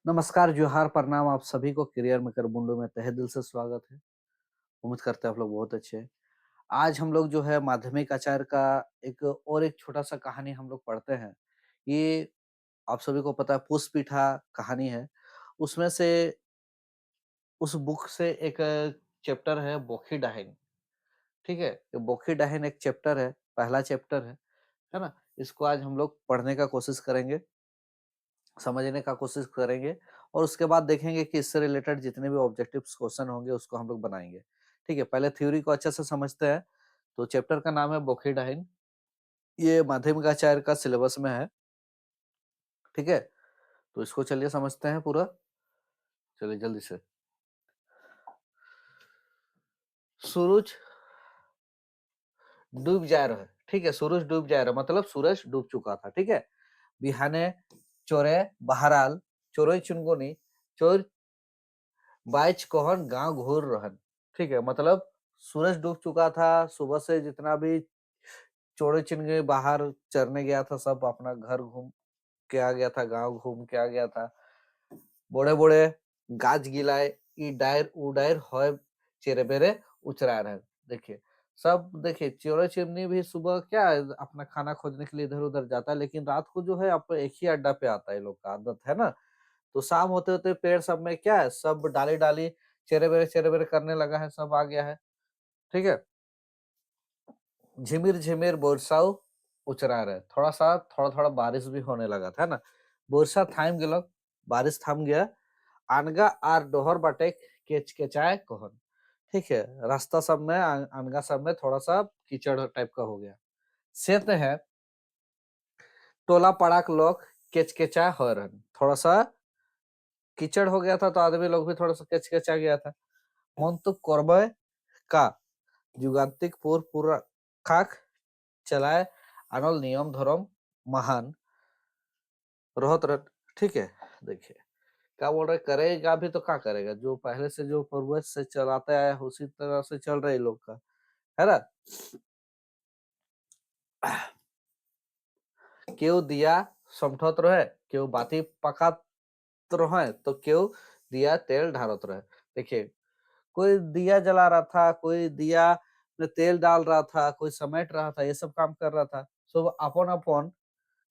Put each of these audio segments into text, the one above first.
नमस्कार, जोहार, प्रणाम आप सभी को करियर मेकर मुंडू में तहे दिल से स्वागत है। उम्मीद करते हैं आप लोग बहुत अच्छे हैं। आज हम लोग जो है माध्यमिक आचार्य का एक छोटा-सा कहानी हम लोग पढ़ते हैं। ये आप सभी को पता है पुष्पीठा कहानी है। उसमें से उस बुक से एक चैप्टर है बोखी डाहिन, ठीक है? ये बोखी डाहिन एक चैप्टर है, पहला चैप्टर है ना? इसको आज हम लोग पढ़ने का कोशिश करेंगे। समझने का कोशिश करेंगे और उसके बाद देखेंगे कि इससे रिलेटेड जितने भी ऑब्जेक्टिव्स क्वेश्चन होंगे उसको हम लोग बनाएंगे। ठीक है, पहले थ्योरी को अच्छे से समझते हैं। तो चैप्टर का नाम है बोखीडाइन। ये माध्यमिक आचार्य का सिलेबस में है। ठीक है, तो इसको चलिए समझते हैं पूरा। चलिए जल्दी से। सूरज डूब जा रहा है। ठीक है, सूरज डूब जा रहा है मतलब सूरज डूब चुका था। ठीक है, बिहाने चोरे बहराल चोरई चुनगुनी चोर बाइच कोहन गांव घूर रहन। ठीक है, मतलब सूरज डूब चुका था। सुबह से जितना भी चोरे चिनगे बाहर चरने गया था सब अपना घर घूम के आ गया था, गांव घूम के आ गया था। बड़े बड़े गाछ गिलाए ई डायर उ डायर होय चेरे बेरे उचरा रहे। देखिए सब, देखिए चोरे चिमनी भी सुबह क्या है, अपना खाना खोजने के लिए इधर उधर जाता है, लेकिन रात को जो है आप एक ही अड्डा पे आता है। ये लोग का आदत है ना। तो शाम होते होते पेड़ सब में क्या है, सब डाली डाली चेरे बेरे करने लगा है, सब आ गया है। ठीक है, झिमिर झिमिर बरसाओ उचरा रहे, थोड़ा थोड़ा बारिश भी होने लगा था ना। बरसा थाम गेलो, बारिश थम गया। अनगा आर डोहर बाटे केच केचाए कहन। ठीक है, रास्ता सब में अनगा सब में थोड़ा सा कीचड़ टाइप का हो गया। सेत है टोला पड़ाक लोग केचकेचा हो रहन, थोड़ा सा कीचड़ हो गया था तो आदमी लोग भी थोड़ा सा केचकेचा गया था। मन तो करबे का जुगांतिक पूरा खाक चलाए अनल नियम धर्म महान रोहत रह। ठीक है, देखिए क्या बोल रहे, करेगा भी तो क्या करेगा, जो पहले से जो पूर्वज से चलाते आया है उसी तरह से चल रहे लोग का, है ना। क्यों दिया समठत रहे, क्यों बाती पकात रहे, तो क्यों दिया तेल ढारत रहे। देखिए कोई दिया जला रहा था, कोई दिया में तेल डाल रहा था, कोई समेट रहा था, ये सब काम कर रहा था। सब अपन अपन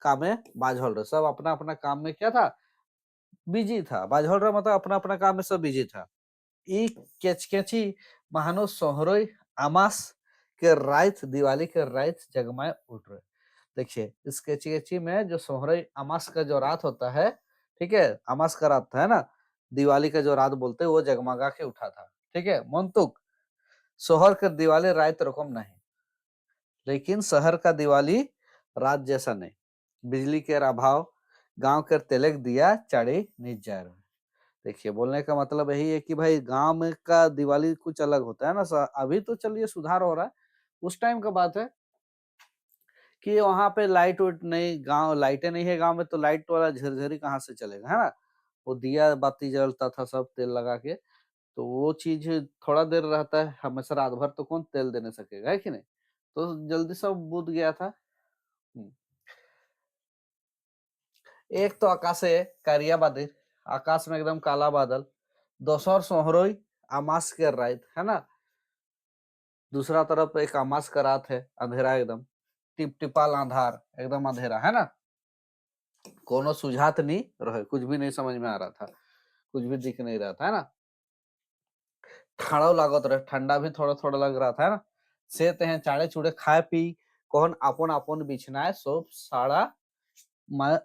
काम में बाझल रहे, सब अपना अपना काम में क्या था, बिजी था। बाझल रहा मतलब अपना अपना काम में सब बिजी था। ई केचकेची महानो सोहरोई आमास के रात, दिवाली के रात जगमाए उठ रहे। देखिए इस केची में जो सोहरई अमास का जो रात होता है, ठीक है, अमास का रात है ना, दिवाली का जो रात बोलते हैं वो जगमगा के उठा था। ठीक है, मंतुक शोहर का दिवाली रात रकम नहीं, लेकिन शहर का दिवाली रात जैसा नहीं। बिजली के अभाव गांव के तेलक दिया चाड़ी नीच जा रहे। देखिए बोलने का मतलब यही है कि भाई गांव में का दिवाली कुछ अलग होता है ना। अभी तो चलिए सुधार हो रहा है, उस टाइम का बात है कि वहां पे लाइट वाइट नहीं, गांव लाइटें नहीं है गांव में, तो लाइट वाला झरझरी कहाँ से चलेगा, है ना। वो दिया बाती जलता था सब तेल लगा के, तो वो चीज थोड़ा देर रहता है, हमेशा रात भर तो कौन तेल देने सकेगा, है कि नहीं। तो जल्दी सब बुझ गया था। हम्म। एक तो आकाशे कारिया बादल, आकाश में एकदम काला बादल। दोसर सोहरोई अमास के रात, है ना। दूसरा तरफ एक अमास का रात है, अंधेरा एकदम, टिप टिपाल अंधार, एकदम अंधेरा, है ना। कोनो सुझात नहीं रहे, कुछ भी नहीं समझ में आ रहा था, कुछ भी दिख नहीं रहा था, है ना। ठाड़ो लागत रहे, ठंडा भी थोड़ा थोड़ा लग रहा था, है ना। सेते हैं चाड़े चूड़े खाए पी कौन अपन अपन बिछनाए सब साड़ा में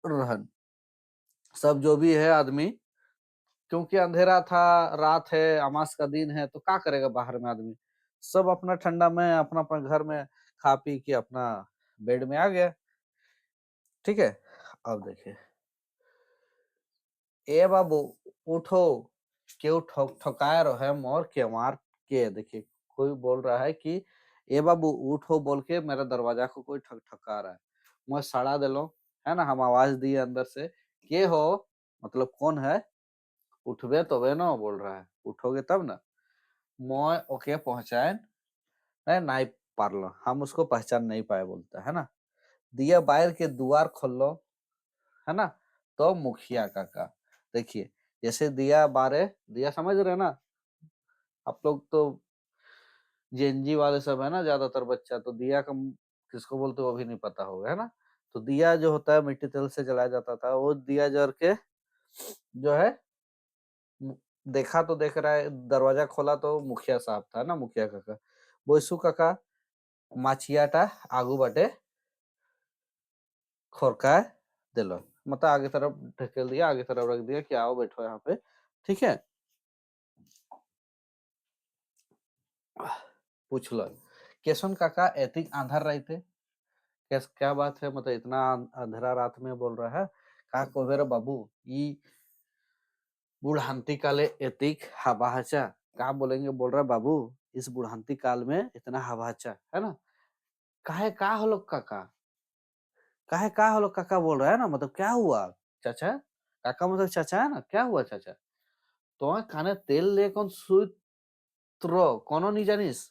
रहन। सब जो भी है आदमी, क्योंकि अंधेरा था, रात है, अमास का दिन है, तो क्या करेगा बाहर में आदमी। सब अपना ठंडा में अपना अपना घर में खा पी के अपना बेड में आ गया। ठीक है, अब देखिए, ए बाबू उठो, क्यों ठोक ठोकाए रहे मोर केवार के। देखिए कोई बोल रहा है कि ए बाबू उठो बोल के मेरा दरवाजा को कोई ठक ठका रहा है। मैं सड़ा दिलो, है ना, हम आवाज दिए अंदर से, के हो, मतलब कौन है। उठबे तो वे ना बोल रहा है, उठोगे तब ना। मैं ओके पहुंचाए नहीं पारलो, हम उसको पहचान नहीं पाए बोलता है ना। दिया बाहर के दुआर खोलो, है ना, तो मुखिया काका। देखिए जैसे दिया बारे, दिया समझ रहे हैं ना आप लोग तो, जेएनजी वाले सब है ना ज्यादातर बच्चा, तो दिया का किसको बोलते हो वो भी नहीं पता होगा, है ना। तो दिया जो होता है मिट्टी तेल से जलाया जाता था, वो दिया जल के जो है मु- देखा तो देख रहा है, दरवाजा खोला तो मुखिया साहब था ना, मुखिया काका। बोसु काका माछियाटा आगू बाटे खोरका दिलो, मतलब आगे तरफ ढकेल दिया, आगे तरफ रख दिया कि आओ बैठो यहाँ पे, ठीक है। पूछ लो केशन काका एतिक आंधार रहते, कैस क्या बात है, मतलब इतना अंधेरा रात में बोल रहा है। का कोबेर बाबू ई बुढ़ांती काले एतिक हवाचा, क्या बोलेंगे, बोल रहा है बाबू इस बुढ़ांती काल में इतना हवाचा, है ना। काहे का हो लोग काका, काहे का हो लोग काका बोल रहा है ना, मतलब क्या हुआ चाचा, काका मतलब चाचा है ना, क्या हुआ चाचा। तो काने तेल ले कौन सुत रो कोनो नहीं जानिस,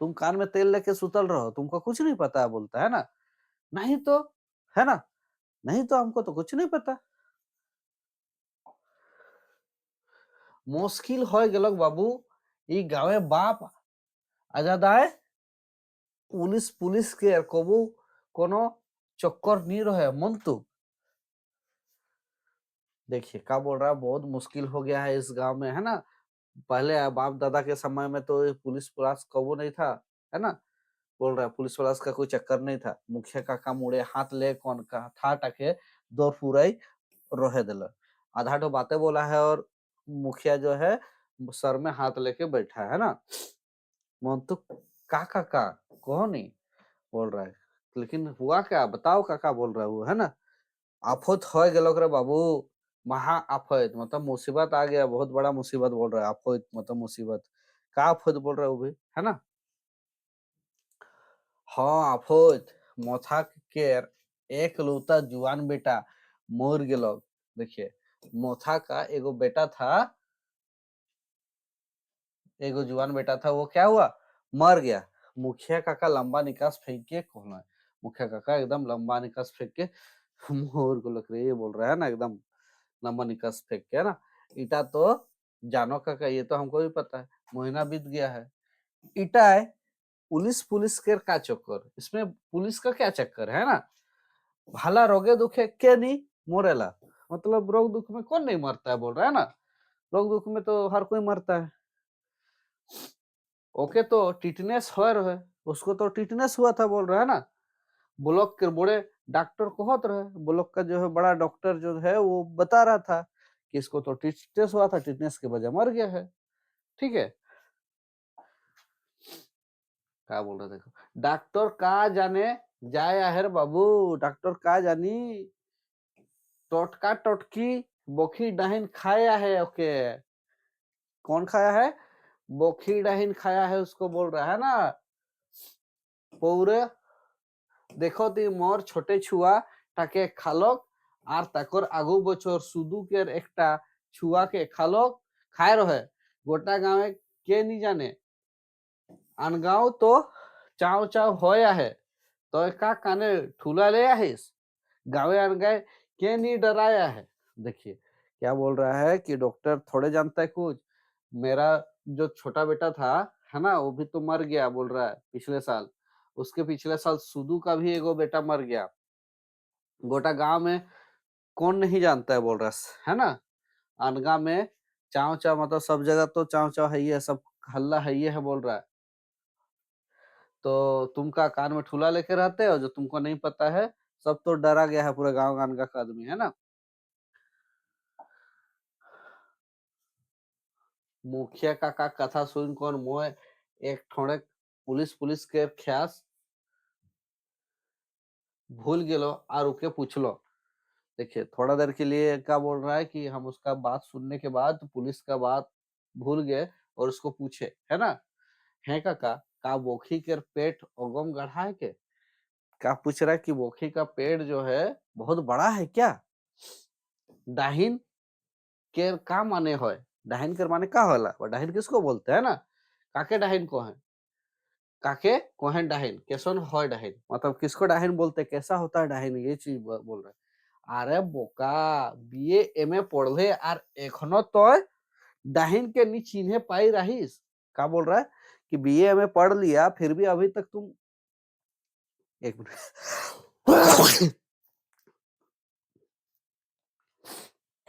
तुम कान में तेल लेके सुतल रहो, तुमको कुछ नहीं पता बोलता है ना। नहीं तो, है ना, नहीं तो हमको तो कुछ नहीं पता। मुश्किल हो गेल बाबू, ई गाँवे बाप आजादाय पुलिस पुलिस के कबू कोनो चक्कर नहीं रहे मन तो। देखिए क्या बोल रहा है, बहुत मुश्किल हो गया है इस गांव में, है ना। पहले बाप दादा के समय में तो ये पुलिस पुलिस कबू नहीं था, है ना। बोल रहा है पुलिस पुलिस का कोई चक्कर नहीं था, मुखिया का काम उड़े हाथ ले कौन का था टके दौड़ फुराई रहे दिल, आधा तो बातें बोला है, और मुखिया जो है सर में हाथ लेके बैठा है ना। मन तो का कौन नहीं बोल रहा है, लेकिन हुआ क्या बताओ काका बोल रहा है वो, है ना। आफत हो गेलो रे बाबू, महा आफत मतलब मुसीबत आ गया, बहुत बड़ा मुसीबत बोल रहा है, आफत मतलब मुसीबत, का आफत बोल रहा है वो भी, है ना। हाँ आफत, मोथा के एक लौता जुआन बेटा मर गेलो। देखिए मोथा का एगो बेटा था, एगो जुआन बेटा था, वो क्या हुआ, मर गया। मुखिया काका लंबा निकास फेंक के कहना है, मुखिया काका एकदम लंबा निकास फेंक के मोर को लग रही है बोल रहा है ना, एकदम लंबा निकास फेंक के, है ना। ईटा तो जानो काका, ये तो हमको भी पता है, महीना बीत गया है। ईटा है पुलिस पुलिस के का चक्कर, इसमें पुलिस का क्या चक्कर है ना। भाला रोगे दुखे के नहीं मोरेला, मतलब रोग दुख में कौन नहीं मरता है बोल रहा है ना, रोग दुख में तो हर कोई मरता है। ओके तो टिटनेस हो रहा है, उसको तो टिटनेस हुआ था बोल रहा है ना। ब्लॉक के बड़े डॉक्टर को होत रहे, ब्लॉक का जो है बड़ा डॉक्टर जो है वो बता रहा था कि इसको तो टिटनेस हुआ था, टिटनेस की वजह मर गया है, ठीक है। क्या बोल रहे देखो, डॉक्टर का जाने जाए आहेर बाबू, डॉक्टर का जानी टोटका टोटकी बोखी डाहिन खाया है ओके, कौन खाया है, बोखी डाहिन खाया है उसको बोल रहा है ना। पूरे देखो ती मोर छोटे छुआ টাকে খালক আর তাকর আগু বছর সুদুকের একটা ছুয়াকে খালক খায় রহে, গোটা গাঁৱে কে নি জানে, আনগাঁও তো চাও চাও হয় আহে, তই কা কানে ठुला ले আহিস, गाँवे अनगाए के नहीं डराया है। देखिए क्या बोल रहा है कि डॉक्टर थोड़े जानता है कुछ, मेरा जो छोटा बेटा था, है ना, वो भी तो मर गया बोल रहा है पिछले साल, उसके पिछले साल सुदू का भी एगो बेटा मर गया, गोटा गांव में कौन नहीं जानता है बोल रहा है ना। अनगा में चाव चाव मतलब सब जगह तो चाव चाव है ही है, सब हल्ला है ही है बोल रहा है। तो तुम का कान में ठूला लेके रहते हो जो तुमको नहीं पता है, सब तो डरा गया है पूरे गांव गान का आदमी, है ना। मुखिया का कथा सुन कौन मोए एक थोड़े पुलिस पुलिस के ख्यास भूल गेलो और उके पूछलो। देखिए थोड़ा देर के लिए क्या बोल रहा है कि हम उसका बात सुनने के बाद पुलिस का बात भूल गए और उसको पूछे, है ना। है काका का बोखी के पेट ओगम गढ़ा है के, क्या पूछ रहा है कि बोखी का पेट जो है बहुत बड़ा है क्या। डाहिन के का माने हो, डाहिन के माने का होला, और डाहिन किसको बोलते हैं ना, काके डाहिन को है, काके कोहेन डाहिन कैसन हो डाहिन, मतलब किसको डाहिन बोलते हैं, कैसा होता है डाहिन, ये चीज बोल रहा है। আরে বোকা, বিএ এমএ पढ़ले আর এখনো তুই डाहिन के नी चिन्हे पाई रहीस। क्या बोल रहा है कि बीए एमए पढ़ लिया फिर भी अभी तक तुम एक मिनट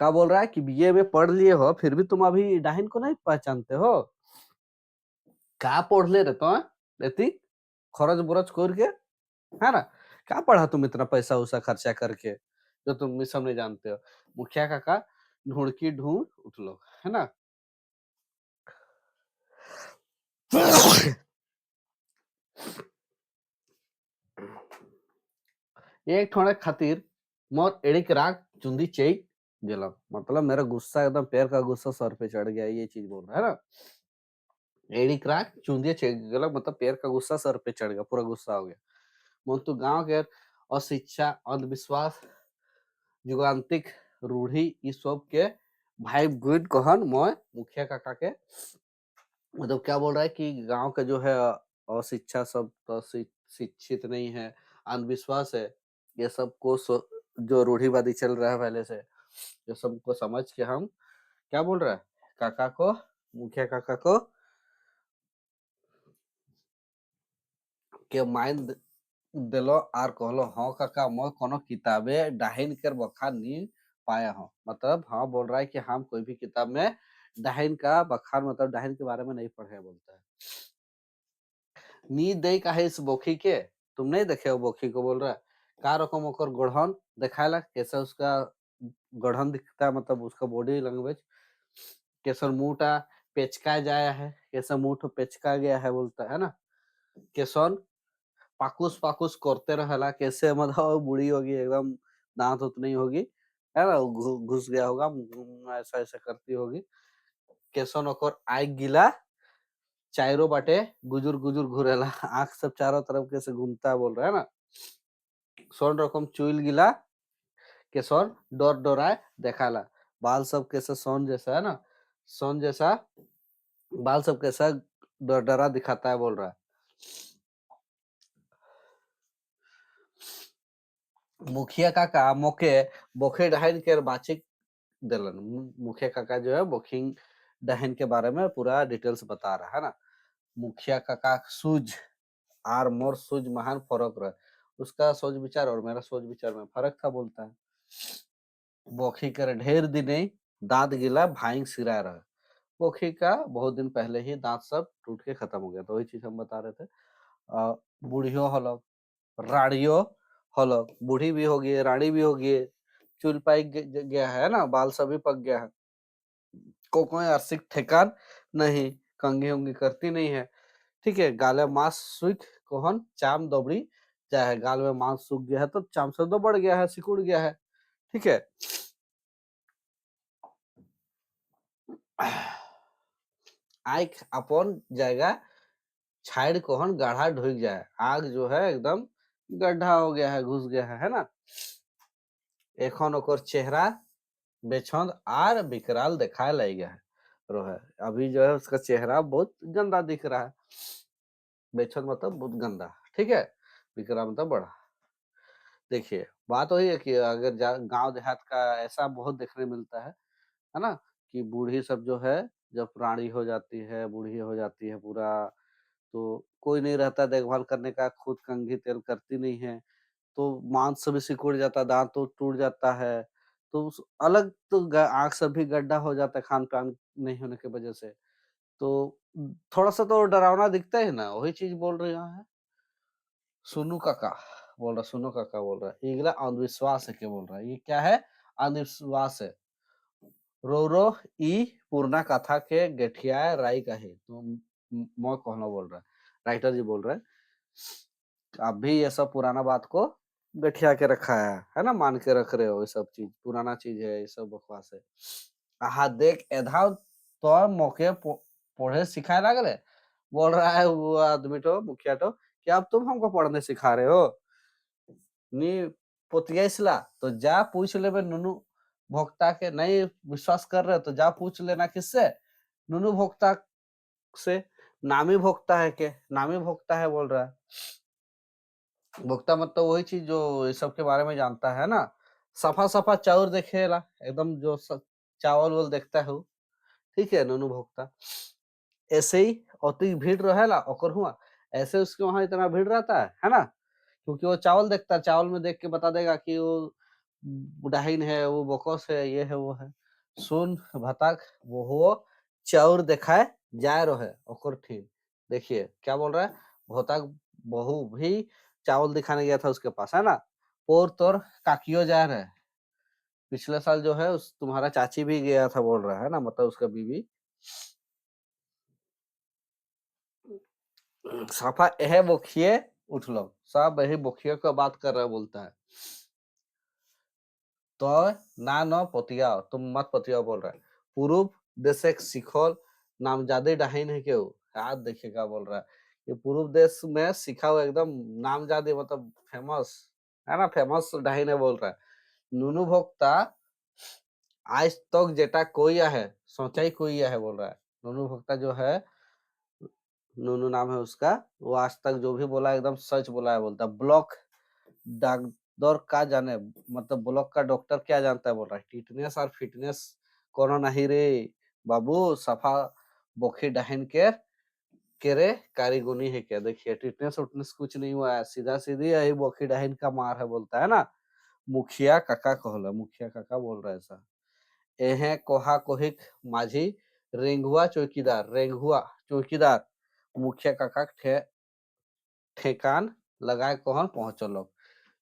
क्या बोल रहा है कि बीए में पढ़ लिए हो फिर भी तुम अभी डाहिन को नहीं पहचानते हो। क्या पढ़ ले रहे तो रेती खरच बुरच करके, है ना। क्या पढ़ा तुम इतना पैसा उसा खर्चा करके जो तुम मिसम नहीं जानते हो। मुखिया काका ढूंढ की ढूंढ उठ लो, है ना। एक ठोड़े खातिर मोर एड़िक राग चुंदी चेई गेला, मतलब मेरा गुस्सा एकदम पैर का गुस्सा सर पे चढ़ गया, ये चीज बोल रहा है ना। एड़िक राग चुंदी चेई गेला मतलब पैर का गुस्सा सर पे चढ़ गया, पूरा गुस्सा हो गया। मन तो गांव के अशिक्षा अंधविश्वास युगांतिक रूढ़ी ई सब के भाई गुड कहन मैं मुखिया काका के मतलब क्या बोल रहा है कि गांव का जो है अशिक्षा सब तो शिक्षित नहीं है, अंधविश्वास है, ये सबको जो रूढ़िवादी चल रहा है पहले से, ये सबको समझ के हम क्या बोल रहा है काका को, मुखिया काका को के माइंड दिलो और कहलो हाँ काका मैं कोनो किताबे डाहिन कर बखान नहीं पाया हूँ, मतलब हाँ बोल रहा है कि हम कोई भी किताब में डाहिन का बखान मतलब डाहिन के बारे में नहीं पढ़े बोलता है। नी दे का है इस बोखी के, तुम नहीं देखे हो बोखी को, बोल रहा है का रकम ओकर गढ़न दिखाला कैसा उसका गढ़न दिखता है, मतलब उसका बॉडी लैंग्वेज कैसा मुंहटा पेचका जाया है, कैसा मुंह पेचका गया है बोलता है ना। कैसन पाकुस पाकुस करते रहला कैसे मतलब बूढ़ी होगी एकदम, दांत उत नहीं होगी, है ना, घुस गया होगा ऐसा ऐसा करती होगी। कैसन ओकर आग गिला चायरो बाटे गुजुर गुजुर घुरेला आंख सब चारों तरफ कैसे घूमता है बोल रहा है ना। सोन रकम चुइल गिला के सोन डर डराए देखाला, बाल सब कैसे सोन जैसा है ना, सोन जैसा बाल सब कैसा डर डरा दिखाता है बोल रहा है। मुखिया काका मोके बोखे ढाइन के बाचिक दिलन, मुखिया काका जो है बोखिंग डहन के बारे में पूरा डिटेल्स बता रहा है ना। मुखिया काका सूझ आर मोर सूझ महान फर्क रहे, उसका सोच विचार और मेरा सोच विचार में फर्क था बोलता है। बोखी कर ढेर दिने दांत गिला भाई सिरा रहा, बोखी का बहुत दिन पहले ही दांत सब टूट के खत्म हो गया, तो वही चीज हम बता रहे थे। बूढ़ियों हलो राड़ियों हलो, बूढ़ी भी होगी रानी भी होगी, चूल पाई गया है ना, बाल सभी पक गया है, को कोई आर्थिक ठेकान नहीं, कंघी उंगी करती नहीं है, ठीक है। गाले मांस सूख कोहन चाम दबड़ी जाए, गाल में मांस सूख गया है तो चाम से दबड़ गया है, सिकुड़ गया है, ठीक है। आंख अपन जगह छाड़ कोहन गाढ़ा ढुक जाए, आग जो है एकदम गड्ढा हो गया है, घुस गया है ना। एखन ओकर चेहरा बेछंद आर विकराल दिखाए लग गया है रोहे, अभी जो है उसका चेहरा बहुत गंदा दिख रहा है, बेछंद मतलब बहुत गंदा, ठीक है, विकराल मतलब बड़ा। देखिए बात वही है कि अगर गांव देहात का ऐसा बहुत देखने मिलता है ना, कि बूढ़ी सब जो है जब प्राणी हो जाती है, बूढ़ी हो जाती है पूरा, तो कोई नहीं रहता देखभाल करने का, खुद कंघी तेल करती नहीं है, तो मांस भी सिकुड़ जाता है, दांत तो टूट जाता है, तो अलग तो आंख सब भी गड्ढा हो जाता है खान पान नहीं होने की वजह से, तो थोड़ा सा तो डरावना दिखता है ना, वही चीज बोल रहे हैं। सुनू काका बोल रहा, सुनो काका बोल रहा है, ये अंधविश्वास है क्या बोल रहा है, ये क्या है अंधविश्वास है। रो रो ई पूर्णा कथा के गठिया राई का है, तो मैं कहना बोल रहा है, राइटर जी बोल रहे हैं अब भी ये सब पुराना बात को गठिया के रखा है ना, मान के रख रहे हो, ये सब चीज पुराना चीज है, ये सब बकवास है। आहा देख एधा तो मौके पढ़े सिखाए लागले, बोल रहा है वो आदमी तो मुखिया तो कि अब तुम हमको पढ़ने सिखा रहे हो, नी पोतियासला तो जा पूछ ले नुनू भोक्ता के, नहीं विश्वास कर रहे हो तो जा पूछ लेना किससे, नुनू भोक्ता से, नामी भोक्ता है के, नामी भोक्ता है बोल रहा है। भोक्ता मतलब वही चीज जो इस सब के बारे में जानता है ना, सफा सफा चाउर देखेला एकदम जो चावल वोल देखता है, ठीक है नोनू भोक्ता। ऐसे ही अति भीड़ रहेला ओकर हुआ, ऐसे उसके वहां इतना भीड़ रहता है ना, क्योंकि वो चावल देखता है, चावल में देख के बता देगा कि वो डाहिन है, वो बोकस है, ये है वो है। सुन भताक वो चाउर देखाए जाए रहे ओकर ठीक। देखिए क्या बोल रहा है, भोताक बहू भी चावल दिखाने गया था उसके पास, है ना। और तोर काकियो जा रहे, पिछले साल जो है उस तुम्हारा चाची भी गया था बोल रहा है ना, मतलब उसका बीवी। साफा यह बोखिए उठ लो, सब यही बोखिए का बात कर रहा बोलता है। तो ना न पतियाओ, तुम मत पतियाओ बोल रहा है। पूर्व देश एक शिखर नामजादे डाहिन है क्यों, याद देखिएगा बोल रहा है। ये पूर्व देश में सिखा हुआ एकदम नामजादे मतलब फेमस है ना, फेमस डाहिन है बोल रहा है। नुनु भोक्ता आज तक जेटा कोई है सोचा ही कोई है बोल रहा है। नुनु भोक्ता जो है, नूनू नाम है उसका, वो आज तक जो भी बोला एकदम सच बोला है बोलता है। ब्लॉक डॉक्टर का जाने, मतलब ब्लॉक का डॉक्टर क्या जानता है बोल रहा है, टिटनेस और फिटनेस कोनो नहीं रे बाबू, सफा बोखी डहन के रे कारीगुनी है क्या। देखिए टिटनेस उटनेस कुछ नहीं हुआ है, सीधा सीधी यही बोखी डहन का मार है बोलता है ना। मुखिया काका कहला, मुखिया काका बोल रहा है ऐसा। एहे कोहा कोहिक माझी रेंगुआ चौकीदार, रेंगुआ चौकीदार मुखिया काका ठेकान लगाए कौन पहुंचो लोग।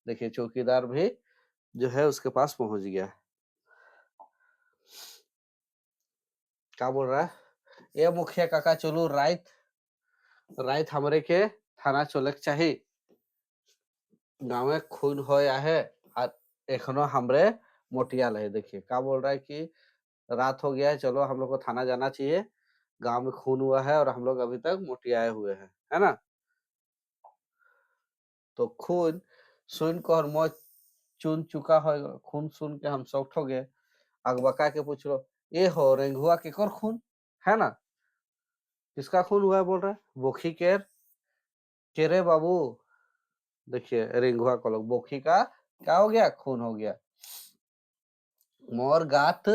देखिए चौकीदार भी जो है उसके पास पहुंच गया। क्या बोल रहा है, ये मुखिया काका चलो रात रात हमरे के थाना चले चाहिए, गाँव में खून होया है और एखनो हमरे मोटियाल है। देखिए क्या बोल रहा है कि रात हो गया है, चलो हम लोग को थाना जाना चाहिए, गांव में खून हुआ है और हम लोग अभी तक मोटियाए हुए हैं, है ना। तो खून सुन को और मौत चुन चुका है, खून सुन के हम शौक हो गए। अगबका के पूछ लो, ये हो रेंगुआ के कर खून है ना, किसका खून हुआ है बोल रहा है, बोखी के रे बाबू। देखिए रेंगुआ को लोग बोखी का क्या हो गया, खून हो गया। मोर गात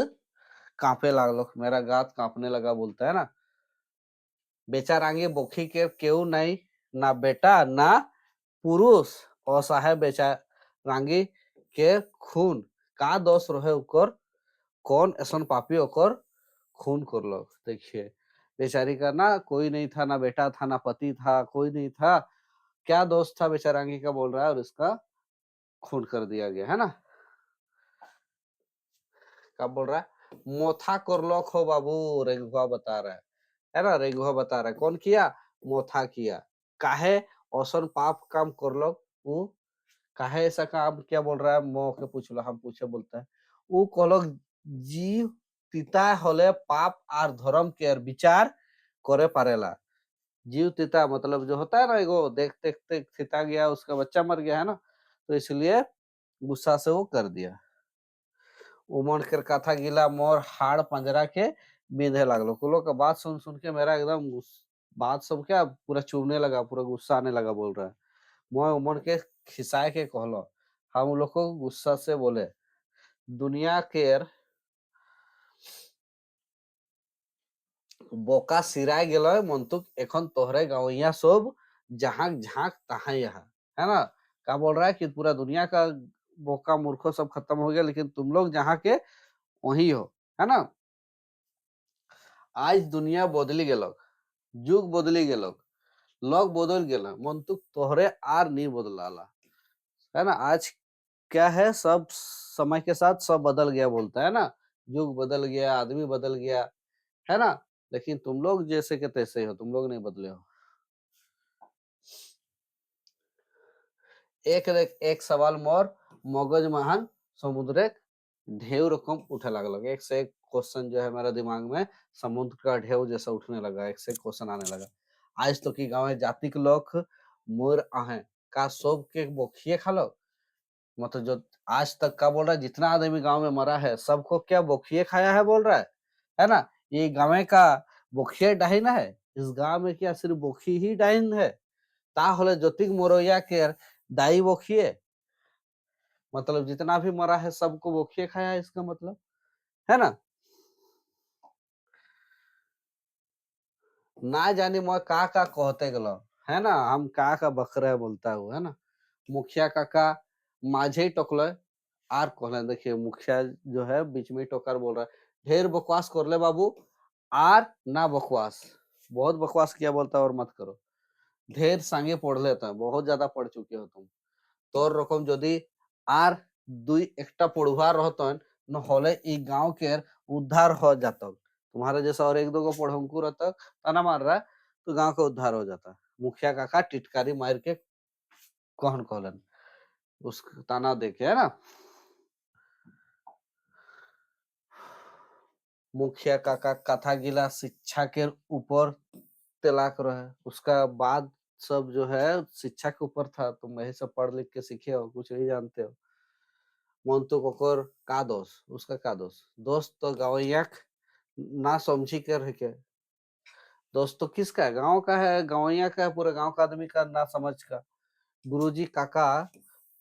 कांपे लागलो, मेरा गात कांपने लगा बोलता है ना। बेचारांगे बोखी के क्यों नहीं, ना बेटा ना पुरुष असहाय बेचारांगी के खून का दोष रहे ओकर, कौन ऐसा पापी ओकर खून कर लो। देखिए बेचारी का ना कोई नहीं था, ना बेटा था ना पति था, कोई नहीं था, क्या दोस्त था बेचारांगी का बोल रहा है, और इसका खून कर दिया गया है ना। क्या बोल रहा है, मोथा कर लो खो बाबू, रेंगुआ बता रहा है ना, रेंगुआ बता रहा है कौन किया, मोथा किया। काहे औसन पाप काम कर लो, वो काहे ऐसा काम क्या बोल रहा है, मो के पूछ लो, हम पूछे बोलता है। वो कहलो जीव पिता होले पाप आर धर्म के विचार करे पारेला। जीव तीता मतलब जो होता है ना, एगो देख देख देख सीता गया, उसका बच्चा मर गया है ना, तो इसलिए गुस्सा से वो कर दिया। उमन कर कथा गिला मोर हाड़ पंजरा के बीधे लागलो, कुलो का बात सुन सुन के मेरा एकदम बात सब क्या पूरा चुभने लगा, पूरा गुस्सा आने लगा बोल रहा है। मैं उमन के खिसाए के कहलो, हम लोग को गुस्सा से बोले, दुनिया के बोका सिराय गेलो मंतुक एखन तोहरे गाँवइया सब जहाँ झांक तहाँ यहाँ, है ना। क्या बोल रहा है कि पूरा दुनिया का बोका मूर्खो सब खत्म हो गया, लेकिन तुम लोग जहाँ के वही हो, है ना। आज दुनिया बदली गेलो, जुग बदली गेलो, लोग बदल गेला, मंतुक तोहरे आर नहीं बदलाला, है ना। आज क्या है, सब समय के साथ सब बदल गया बोलता है ना, युग बदल गया, आदमी बदल गया, है ना। लेकिन तुम लोग जैसे के तैसे ही हो, तुम लोग नहीं बदले हो। एक एक सवाल मोर मगज महान समुद्र ढेव रकम उठे लगल, एक से एक क्वेश्चन जो है मेरा दिमाग में समुद्र का ढेव जैसा उठने लगा, एक से एक क्वेश्चन आने लगा। आज तो की गाँव जाति के लोग मोर आहे का सब के बोखिए खा लो, मतलब जो आज तक का बोल रहा है जितना आदमी गांव में मरा है सबको क्या बोखिए खाया है बोल रहा है ना। ये गाँव का बोखिए डाहिन है, इस गांव में क्या सिर्फ बोखी ही डाहिन है, ताहले ज्योतिक मोरैया के दाई बखिए। मतलब जितना भी मरा है सबको बोखिए खाया है इसका मतलब, है ना? ना जाने मैं का कहते गेलो, है ना? हम का बकरा बोलता हूँ, है ना? मुखिया काका माझे टोकले आर कहले देखिए मुखिया जो है बीच में ही टोकर बोल रहा है, ढेर बकवास कर ले बाबू आर ना बकवास, बहुत बकवास किया बोलता है और मत करो। ढेर सांगे पढ़ लेता है, बहुत ज्यादा पढ़ चुके हो तुम। তোর রকম যদি আর দুই একটা পড়ুয়া रहतन न होले ई गांव के उद्धार हो जाता। तुम्हारे जैसा और एक दो को पढ़ंकू रहता ताना मार रहा है, तो गांव का उद्धार हो जाता। मुखिया काका टिटकारी मार के कौन कहलन उस ताना देके, है ना? मुखिया काका कथा गिला शिक्षा के ऊपर तलाक रहे, उसका बाद सब जो है शिक्षा के ऊपर था। तुम यही सब पढ़ लिख के सीखे हो, कुछ नहीं जानते हो। মন্তু ককর का दोष, उसका का दोष? दोस्त तो गवैया ना समझी कर है क्या? दोस्त तो किसका है? गांव का है, गवैया का है, पूरे गांव का आदमी का ना समझ का। गुरुजी काका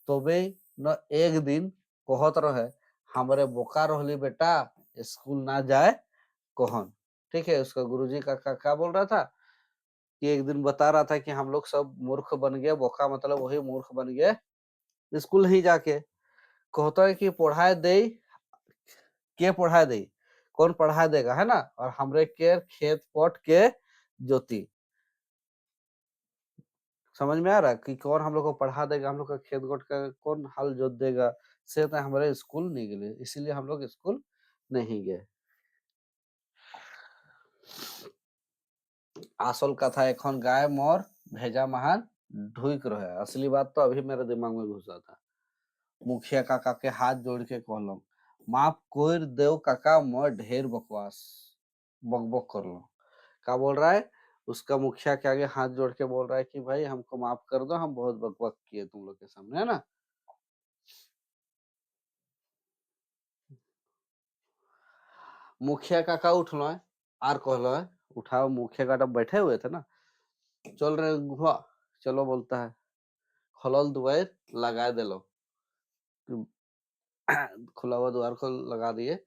तबे न एक दिन कहत रहे हमरे बोका रहली बेटा स्कूल ना जाए कहन। ठीक है, उसका गुरुजी काका क्या बोल रहा था कि एक दिन बता रहा था कि हम लोग सब मूर्ख बन गए, बोका मतलब वही मूर्ख बन गए स्कूल नहीं जाके। कहता है कि पढ़ाए दे के पढ़ा दे, कौन पढ़ा देगा, है ना? और हमरे के खेत पट के जोती। समझ में आ रहा है कि कौन हम लोग को पढ़ा देगा, हम लोग का खेत गोट का कौन हल जोत देगा? से तो हमारे स्कूल नहीं गए, इसीलिए हम लोग स्कूल नहीं गए। আসল কথা এখন गाय मोर भेजा महान ढुक रहे। असली बात तो अभी मेरे दिमाग में घुसा था। मुखिया काका के हाथ जोड़ के कहलम माफ कर दो काका, मैं ढेर बकवास बकबक कर लो। क्या बोल रहा है? उसका मुखिया के आगे हाथ जोड़ के बोल रहा है कि भाई हमको माफ कर दो, हम बहुत बकबक किए तुम लोग के सामने, है ना? मुखिया काका उठलो है आर कहलो है, उठाओ। मुखिया काका बैठे हुए थे ना, चल रहे हुआ, चलो बोलता है खलल दुआर लगा दे लो। खुला हुआ द्वार को लगा दिए,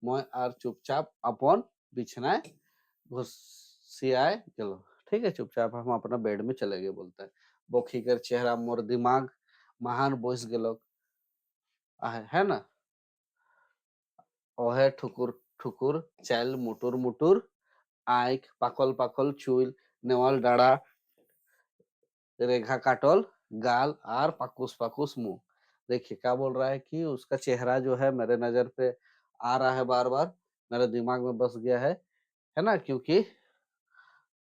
मैं आर चुपचाप अपन बिछनाए घुसियाए गेलो। ठीक है, चुपचाप हम अपना बेड में चले गए बोलता है। बोखी कर चेहरा मोर दिमाग महान बोस गेलो है ना? ओहे ठुकुर ठुकुर चल मुटुर मुटुर आइक पाकल पाकल चुल नेवाल डाड़ा रेखा काटल गाल आर पाकुस पाकुस मुंह। देखिए क्या बोल रहा है कि उसका चेहरा जो है मेरे नजर पे आ रहा है बार बार, मेरे दिमाग में बस गया है ना? क्योंकि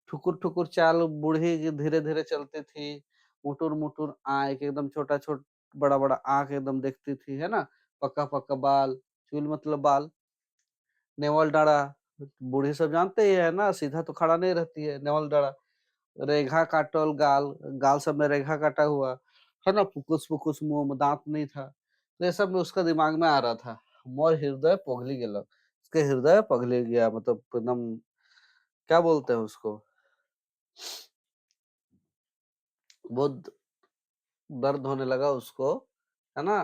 ठुकुर ठुकुर चाल बूढ़ी धीरे धीरे चलती थी, मुटुर मुटुर आंख एकदम छोटा छोटा बड़ा बड़ा आंख एकदम देखती थी, है ना? पक्का पक्का बाल, चूल मतलब बाल, नेवल डाढ़ा, बूढ़ी सब जानते ही है ना, सीधा तो खड़ा नहीं रहती है, नेवल डाढ़ा, रेखा काटल गाल, गाल सब में रेखा काटा हुआ, है ना? फुकुस फुकुस मुंह में दांत नहीं था। तो ये सब में उसका दिमाग में आ रहा था। मोर हृदय पगली गेल, उसके हृदय पगली गया, मतलब एकदम क्या बोलते हैं उसको, बहुत दर्द होने लगा उसको, है ना?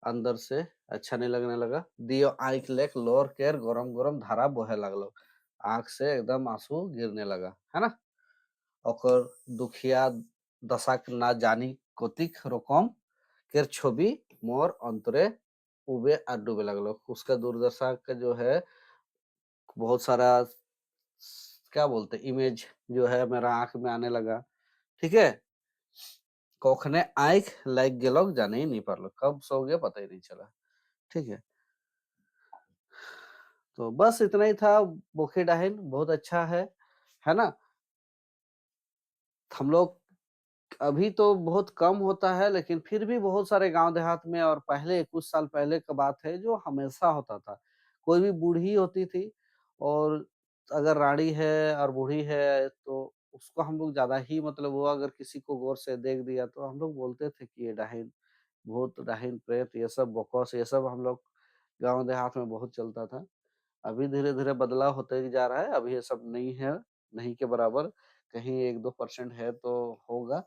अंदर से अच्छा नहीं लगने लगा। दियो आंख लेक लोर केर गरम गरम धारा बहे लगलो, आंख से एकदम आंसू गिरने लगा, है ना? ओकर दुखिया दशा के ना जानी कतिक रकम केर छवि मोर अंतरे उबे आ डूबे लगलो। उसका दुर्दशा का जो है बहुत सारा क्या बोलते इमेज जो है मेरा आंख में आने लगा। ठीक है, कखने आंख लग गेलो जाने ही नहीं पारलो, कब सो गया पता ही नहीं चला। ठीक है, तो बस इतना ही था। बोखे डाहिन बहुत अच्छा है ना? हम लोग अभी तो बहुत कम होता है, लेकिन फिर भी बहुत सारे गांव देहात में, और पहले कुछ साल पहले का बात है जो हमेशा होता था। कोई भी बूढ़ी होती थी, और अगर रानी है और बूढ़ी है तो उसको हम लोग ज्यादा ही, मतलब वो अगर किसी को गौर से देख दिया तो हम लोग बोलते थे कि ये डाहिन, भूत डाहिन प्रेत, ये सब बकवास, ये सब हम लोग गांव देहात में बहुत चलता था। अभी धीरे-धीरे बदलाव होते ही जा रहा है, अभी ये सब नहीं है, नहीं के बराबर, कहीं 1-2% है तो होगा,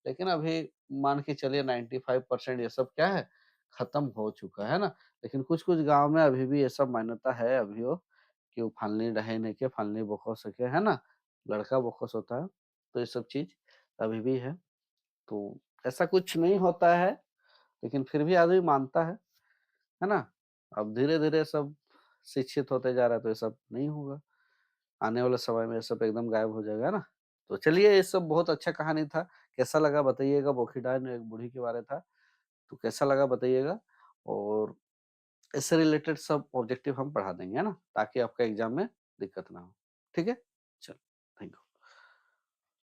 लेकिन अभी मान के चलिए 95% ये सब क्या है, खत्म हो चुका है ना? लेकिन कुछ-कुछ गाँव में अभी भी ये सब मान्यता है अभियो कि वो फलनी डहे नइखे, फलनी बोखो सके, है ना? लड़का बोखस होता है, तो ये सब चीज़ अभी भी है। तो ऐसा कुछ नहीं होता है, लेकिन फिर भी आदमी मानता है ना? अब धीरे-धीरे सब शिक्षित होते जा रहा है, तो ये सब नहीं होगा। आने वाले समय में ये सब एकदम गायब हो जाएगा, है ना? तो चलिए ये सब बहुत अच्छा कहानी था, कैसा लगा बताइएगा? बोखीडाइन एक बूढ़ी के बारे था, तो कैसा लगा बताइएगा? और इससे रिलेटेड सब ऑब्जेक्टिव हम पढ़ा देंगे, है ना? ताकि आपका एग्ज़ाम में दिक्कत ना हो। ठीक है?